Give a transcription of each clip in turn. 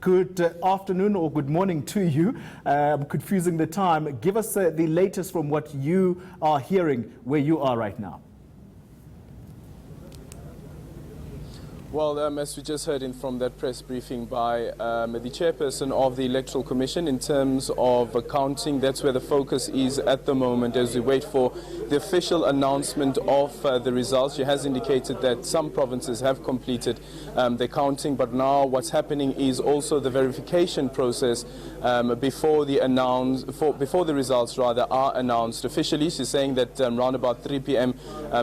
good afternoon or good morning to you. I'm confusing the time. Give us the latest from what you are hearing where you are right now. Well, as we just heard from that press briefing by the chairperson of the Electoral Commission, in terms of counting, that's where the focus is at the moment as we wait for the official announcement of the results. She has indicated that some provinces have completed the counting, but now what's happening is also the verification process before the results are announced officially. She's saying that around about 3 p.m.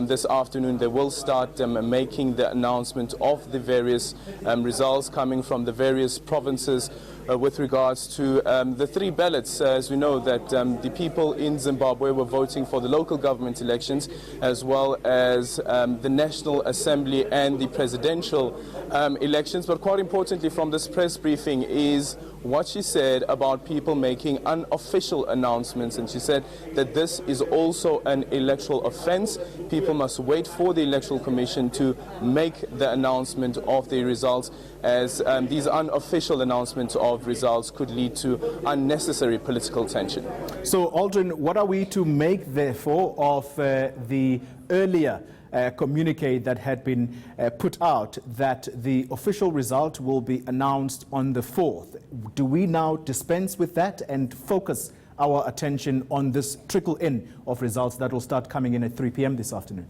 This afternoon they will start making the announcement of the various results coming from the various provinces with regards to the three ballots. As we know that the people in Zimbabwe were voting for the local government elections as well as the National Assembly and the presidential elections. But quite importantly from this press briefing is what she said about people making unofficial announcements, and she said that this is also an electoral offence. People must wait for the Electoral Commission to make the announcement of the results, as these unofficial announcements of results could lead to unnecessary political tension. So, Aldrin, what are we to make, therefore, of the earlier communique that had been put out that the official result will be announced on the 4th? Do we now dispense with that and focus our attention on this trickle-in of results that will start coming in at 3 p.m. this afternoon?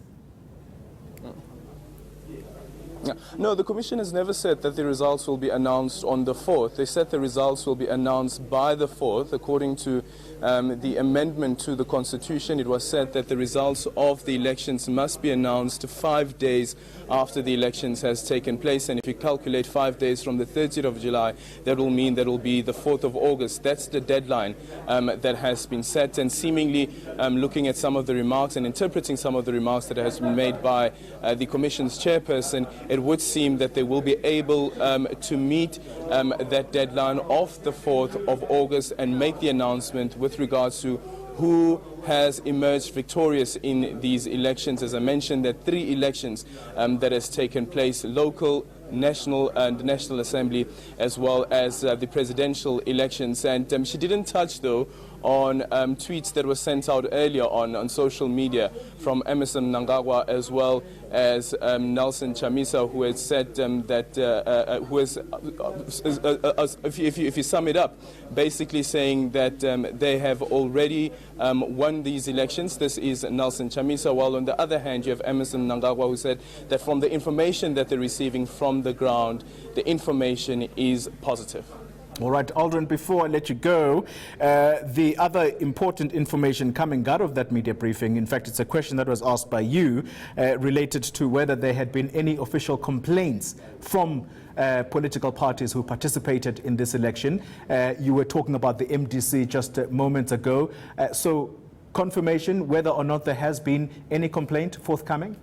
No, the Commission has never said that the results will be announced on the 4th. They said the results will be announced by the 4th. According to the amendment to the Constitution, it was said that the results of the elections must be announced 5 days after the elections has taken place. And if you calculate 5 days from the 30th of July, that will mean that it will be the 4th of August. That's the deadline that has been set. And seemingly looking at some of the remarks and interpreting some of the remarks that has been made by the Commission's chairperson, it would seem that they will be able to meet that deadline of the 4th of August and make the announcement with regards to who has emerged victorious in these elections. As I mentioned, there are 3 elections that has taken place: local, national and National Assembly, as well as the presidential elections. And she didn't touch, though, on tweets that were sent out earlier on social media from Emmerson Mnangagwa as well as Nelson Chamisa, who had said that, who has, if you sum it up, basically saying that they have already won these elections. This is Nelson Chamisa, while on the other hand you have Emmerson Mnangagwa, who said that from the information that they're receiving from the ground, the information is positive. All right, Aldrin, before I let you go, the other important information coming out of that media briefing, in fact, it's a question that was asked by you, related to whether there had been any official complaints from political parties who participated in this election. You were talking about the MDC just moments ago. So confirmation whether or not there has been any complaint forthcoming?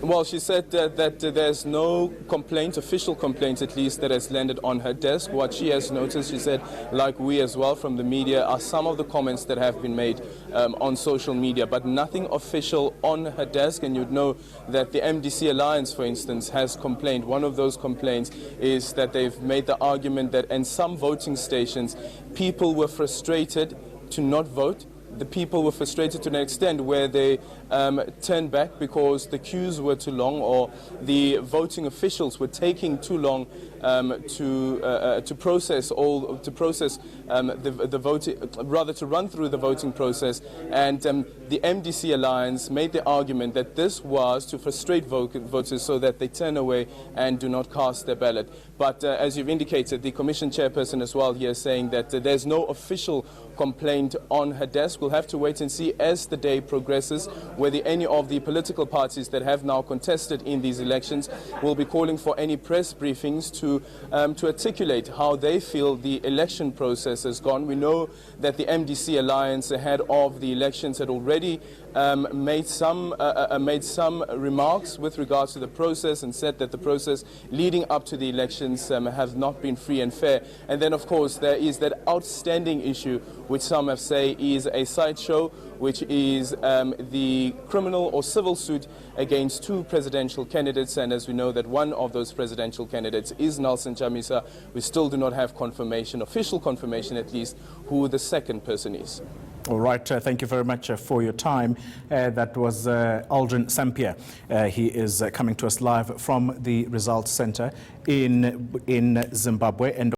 Well, she said that there's no complaint, official complaint at least, that has landed on her desk. What she has noticed, she said, like we as well from the media, are some of the comments that have been made on social media, but nothing official on her desk. And you'd know that the MDC Alliance, for instance, has complained. One of those complaints is that they've made the argument that in some voting stations, people were frustrated to not vote. The people were frustrated to an extent where they turned back because the queues were too long, or the voting officials were taking too long to process the voting, rather to run through the voting process. And the MDC Alliance made the argument that this was to frustrate voters so that they turn away and do not cast their ballot. But as you've indicated, the Commission chairperson as well here saying that there's no official complaint on her desk. We'll have to wait and see as the day progresses whether any of the political parties that have now contested in these elections will be calling for any press briefings to articulate how they feel the election process has gone. We know that the MDC Alliance ahead of the elections had already made some remarks with regards to the process and said that the process leading up to the elections has not been free and fair. And then, of course, there is that outstanding issue, which some have say is a sideshow, which is the criminal or civil suit against two presidential candidates. And as we know that one of those presidential candidates is Nelson Chamisa, we still do not have confirmation, official confirmation at least, who the second person is. All right, thank you very much for your time. That was Aldrin Sampier. He is coming to us live from the Results Center in Zimbabwe. And